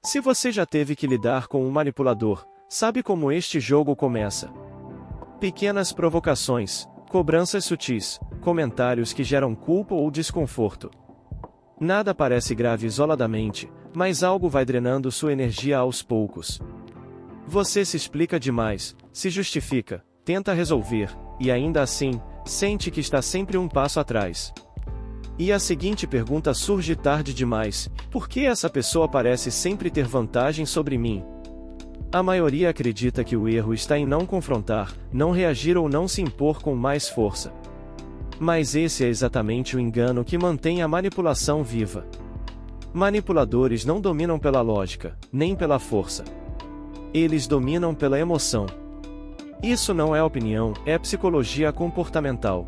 Se você já teve que lidar com um manipulador, sabe como este jogo começa. Pequenas provocações, cobranças sutis, comentários que geram culpa ou desconforto. Nada parece grave isoladamente, mas algo vai drenando sua energia aos poucos. Você se explica demais, se justifica, tenta resolver, e ainda assim, sente que está sempre um passo atrás. E a seguinte pergunta surge tarde demais: por que essa pessoa parece sempre ter vantagem sobre mim? A maioria acredita que o erro está em não confrontar, não reagir ou não se impor com mais força. Mas esse é exatamente o engano que mantém a manipulação viva. Manipuladores não dominam pela lógica, nem pela força. Eles dominam pela emoção. Isso não é opinião, é psicologia comportamental.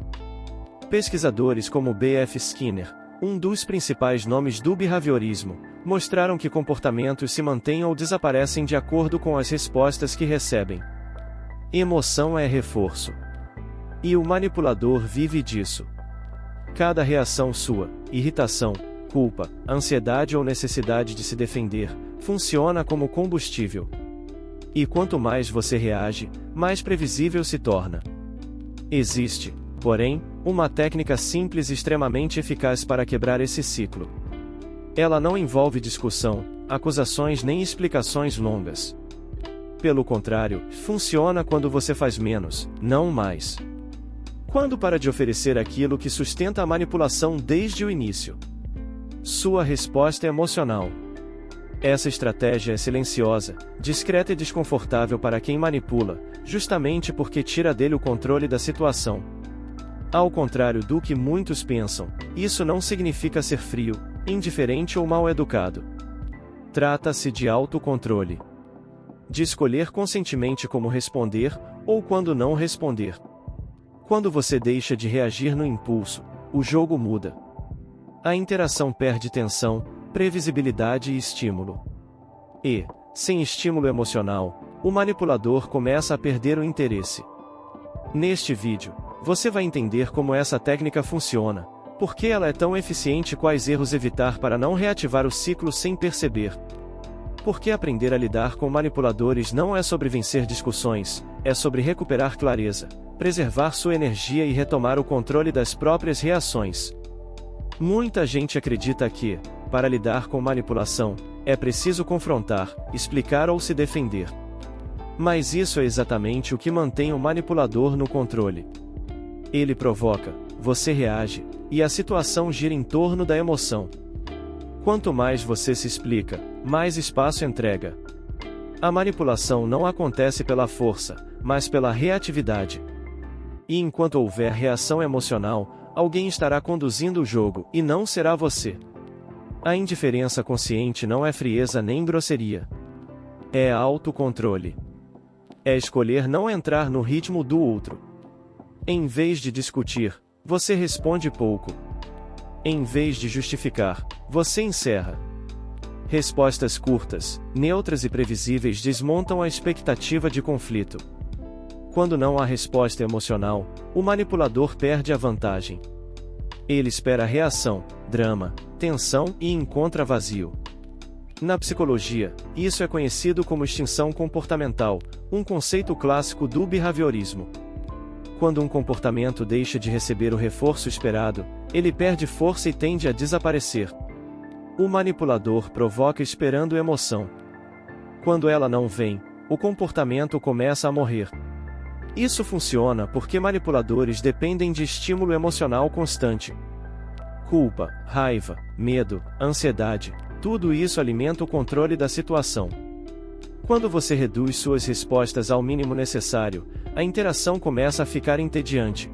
Pesquisadores como B.F. Skinner, um dos principais nomes do behaviorismo, mostraram que comportamentos se mantêm ou desaparecem de acordo com as respostas que recebem. Emoção é reforço. E o manipulador vive disso. Cada reação sua, irritação, culpa, ansiedade ou necessidade de se defender, funciona como combustível. E quanto mais você reage, mais previsível se torna. Existe, porém, uma técnica simples e extremamente eficaz para quebrar esse ciclo. Ela não envolve discussão, acusações nem explicações longas. Pelo contrário, funciona quando você faz menos, não mais. Quando para de oferecer aquilo que sustenta a manipulação desde o início. Sua resposta é emocional. Essa estratégia é silenciosa, discreta e desconfortável para quem manipula, justamente porque tira dele o controle da situação. Ao contrário do que muitos pensam, isso não significa ser frio, indiferente ou mal educado. Trata-se de autocontrole. De escolher conscientemente como responder, ou quando não responder. Quando você deixa de reagir no impulso, o jogo muda. A interação perde tensão, previsibilidade e estímulo. E, sem estímulo emocional, o manipulador começa a perder o interesse. Neste vídeo, você vai entender como essa técnica funciona, por que ela é tão eficiente e quais erros evitar para não reativar o ciclo sem perceber. Porque aprender a lidar com manipuladores não é sobre vencer discussões, é sobre recuperar clareza, preservar sua energia e retomar o controle das próprias reações. Muita gente acredita que, para lidar com manipulação, é preciso confrontar, explicar ou se defender. Mas isso é exatamente o que mantém o manipulador no controle. Ele provoca, você reage, e a situação gira em torno da emoção. Quanto mais você se explica, mais espaço entrega. A manipulação não acontece pela força, mas pela reatividade. E enquanto houver reação emocional, alguém estará conduzindo o jogo, e não será você. A indiferença consciente não é frieza nem grosseria. É autocontrole. É escolher não entrar no ritmo do outro. Em vez de discutir, você responde pouco. Em vez de justificar, você encerra. Respostas curtas, neutras e previsíveis desmontam a expectativa de conflito. Quando não há resposta emocional, o manipulador perde a vantagem. Ele espera reação, drama, tensão e encontra vazio. Na psicologia, isso é conhecido como extinção comportamental, um conceito clássico do behaviorismo. Quando um comportamento deixa de receber o reforço esperado, ele perde força e tende a desaparecer. O manipulador provoca esperando emoção. Quando ela não vem, o comportamento começa a morrer. Isso funciona porque manipuladores dependem de estímulo emocional constante. Culpa, raiva, medo, ansiedade, tudo isso alimenta o controle da situação. Quando você reduz suas respostas ao mínimo necessário, a interação começa a ficar entediante.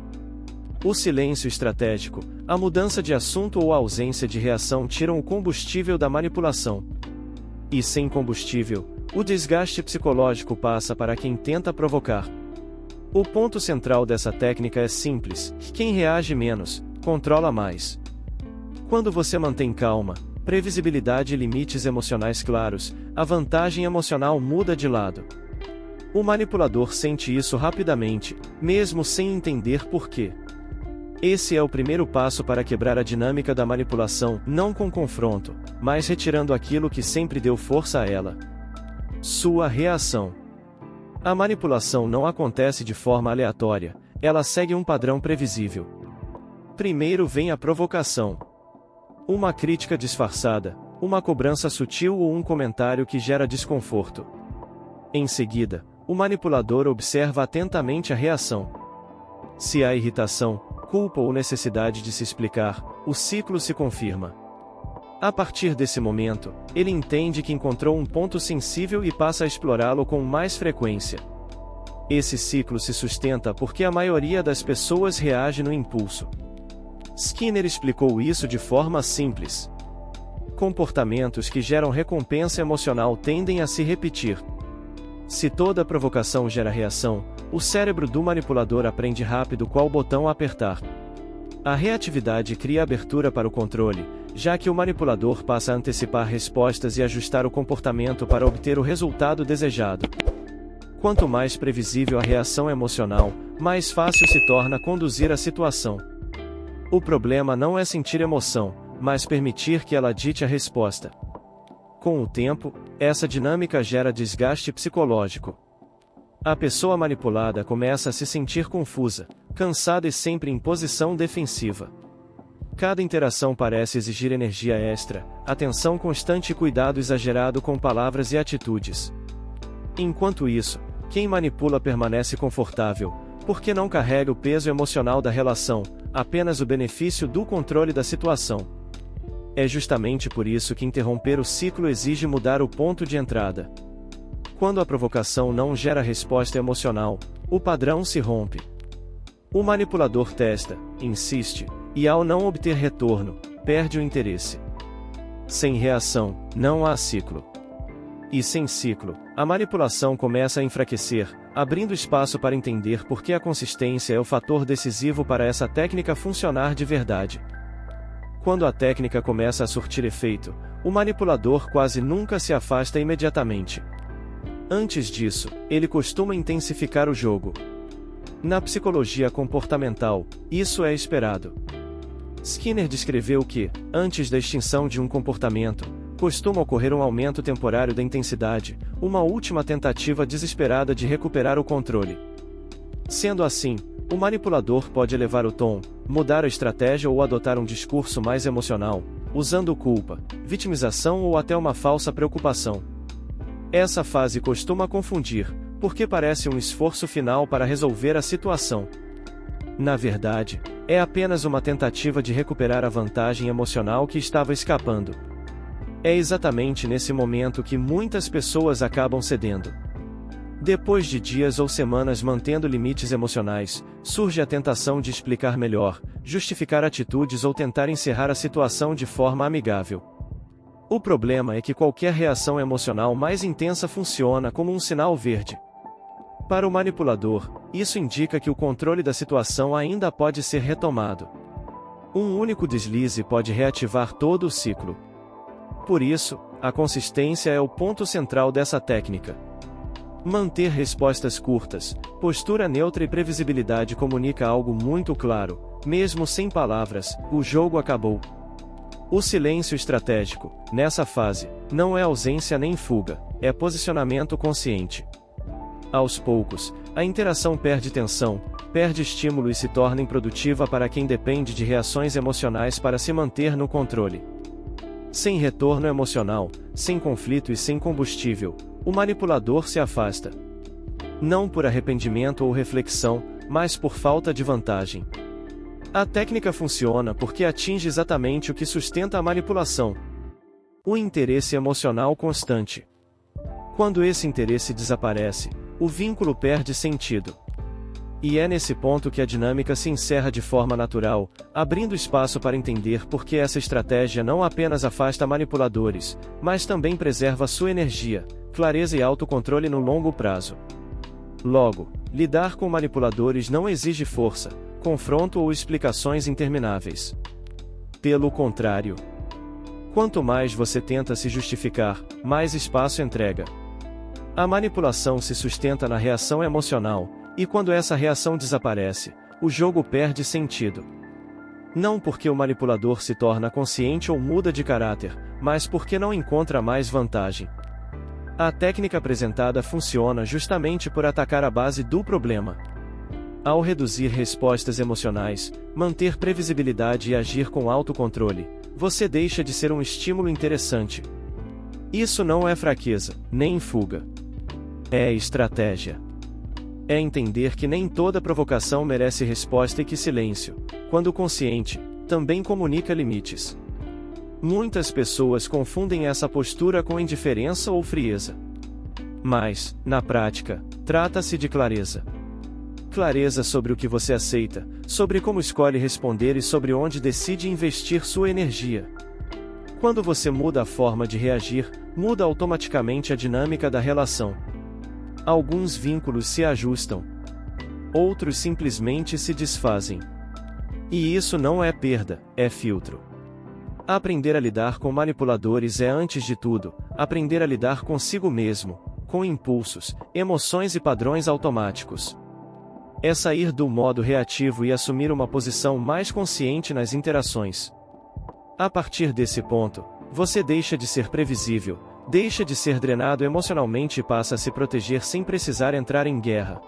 O silêncio estratégico, a mudança de assunto ou a ausência de reação tiram o combustível da manipulação. E sem combustível, o desgaste psicológico passa para quem tenta provocar. O ponto central dessa técnica é simples: quem reage menos, controla mais. Quando você mantém calma, previsibilidade e limites emocionais claros, a vantagem emocional muda de lado. O manipulador sente isso rapidamente, mesmo sem entender por quê. Esse é o primeiro passo para quebrar a dinâmica da manipulação, não com confronto, mas retirando aquilo que sempre deu força a ela. Sua reação. A manipulação não acontece de forma aleatória, ela segue um padrão previsível. Primeiro vem a provocação. Uma crítica disfarçada, uma cobrança sutil ou um comentário que gera desconforto. Em seguida, o manipulador observa atentamente a reação. Se há irritação, culpa ou necessidade de se explicar, o ciclo se confirma. A partir desse momento, ele entende que encontrou um ponto sensível e passa a explorá-lo com mais frequência. Esse ciclo se sustenta porque a maioria das pessoas reage no impulso. Skinner explicou isso de forma simples. Comportamentos que geram recompensa emocional tendem a se repetir. Se toda provocação gera reação, o cérebro do manipulador aprende rápido qual botão apertar. A reatividade cria abertura para o controle, já que o manipulador passa a antecipar respostas e ajustar o comportamento para obter o resultado desejado. Quanto mais previsível a reação emocional, mais fácil se torna conduzir a situação. O problema não é sentir emoção, mas permitir que ela dite a resposta. Com o tempo, essa dinâmica gera desgaste psicológico. A pessoa manipulada começa a se sentir confusa, cansada e sempre em posição defensiva. Cada interação parece exigir energia extra, atenção constante e cuidado exagerado com palavras e atitudes. Enquanto isso, quem manipula permanece confortável, porque não carrega o peso emocional da relação, apenas o benefício do controle da situação. É justamente por isso que interromper o ciclo exige mudar o ponto de entrada. Quando a provocação não gera resposta emocional, o padrão se rompe. O manipulador testa, insiste, e ao não obter retorno, perde o interesse. Sem reação, não há ciclo. E sem ciclo, a manipulação começa a enfraquecer, abrindo espaço para entender por que a consistência é o fator decisivo para essa técnica funcionar de verdade. Quando a técnica começa a surtir efeito, o manipulador quase nunca se afasta imediatamente. Antes disso, ele costuma intensificar o jogo. Na psicologia comportamental, isso é esperado. Skinner descreveu que, antes da extinção de um comportamento, costuma ocorrer um aumento temporário da intensidade, uma última tentativa desesperada de recuperar o controle. Sendo assim, o manipulador pode elevar o tom, mudar a estratégia ou adotar um discurso mais emocional, usando culpa, vitimização ou até uma falsa preocupação. Essa fase costuma confundir, porque parece um esforço final para resolver a situação. Na verdade, é apenas uma tentativa de recuperar a vantagem emocional que estava escapando. É exatamente nesse momento que muitas pessoas acabam cedendo. Depois de dias ou semanas mantendo limites emocionais, surge a tentação de explicar melhor, justificar atitudes ou tentar encerrar a situação de forma amigável. O problema é que qualquer reação emocional mais intensa funciona como um sinal verde. Para o manipulador, isso indica que o controle da situação ainda pode ser retomado. Um único deslize pode reativar todo o ciclo. Por isso, a consistência é o ponto central dessa técnica. Manter respostas curtas, postura neutra e previsibilidade comunica algo muito claro, mesmo sem palavras: o jogo acabou. O silêncio estratégico, nessa fase, não é ausência nem fuga, é posicionamento consciente. Aos poucos, a interação perde tensão, perde estímulo e se torna improdutiva para quem depende de reações emocionais para se manter no controle. Sem retorno emocional, sem conflito e sem combustível, o manipulador se afasta. Não por arrependimento ou reflexão, mas por falta de vantagem. A técnica funciona porque atinge exatamente o que sustenta a manipulação: o interesse emocional constante. Quando esse interesse desaparece, o vínculo perde sentido. E é nesse ponto que a dinâmica se encerra de forma natural, abrindo espaço para entender por que essa estratégia não apenas afasta manipuladores, mas também preserva sua energia, clareza e autocontrole no longo prazo. Logo, lidar com manipuladores não exige força, confronto ou explicações intermináveis. Pelo contrário, quanto mais você tenta se justificar, mais espaço entrega. A manipulação se sustenta na reação emocional, e quando essa reação desaparece, o jogo perde sentido. Não porque o manipulador se torna consciente ou muda de caráter, mas porque não encontra mais vantagem. A técnica apresentada funciona justamente por atacar a base do problema. Ao reduzir respostas emocionais, manter previsibilidade e agir com autocontrole, você deixa de ser um estímulo interessante. Isso não é fraqueza, nem fuga. É estratégia. É entender que nem toda provocação merece resposta e que silêncio, quando consciente, também comunica limites. Muitas pessoas confundem essa postura com indiferença ou frieza. Mas, na prática, trata-se de clareza. Clareza sobre o que você aceita, sobre como escolhe responder e sobre onde decide investir sua energia. Quando você muda a forma de reagir, muda automaticamente a dinâmica da relação. Alguns vínculos se ajustam. Outros simplesmente se desfazem. E isso não é perda, é filtro. Aprender a lidar com manipuladores é, antes de tudo, aprender a lidar consigo mesmo, com impulsos, emoções e padrões automáticos. É sair do modo reativo e assumir uma posição mais consciente nas interações. A partir desse ponto, você deixa de ser previsível, deixa de ser drenado emocionalmente e passa a se proteger sem precisar entrar em guerra.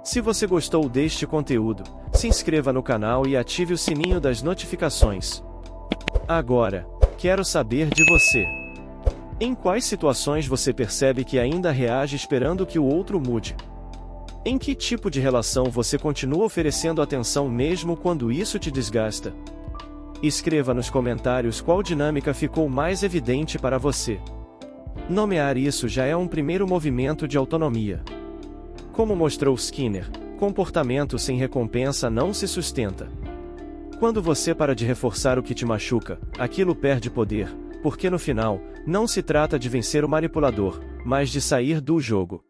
Se você gostou deste conteúdo, se inscreva no canal e ative o sininho das notificações. Agora, quero saber de você. Em quais situações você percebe que ainda reage esperando que o outro mude? Em que tipo de relação você continua oferecendo atenção mesmo quando isso te desgasta? Escreva nos comentários qual dinâmica ficou mais evidente para você. Nomear isso já é um primeiro movimento de autonomia. Como mostrou Skinner, comportamento sem recompensa não se sustenta. Quando você para de reforçar o que te machuca, aquilo perde poder, porque no final, não se trata de vencer o manipulador, mas de sair do jogo.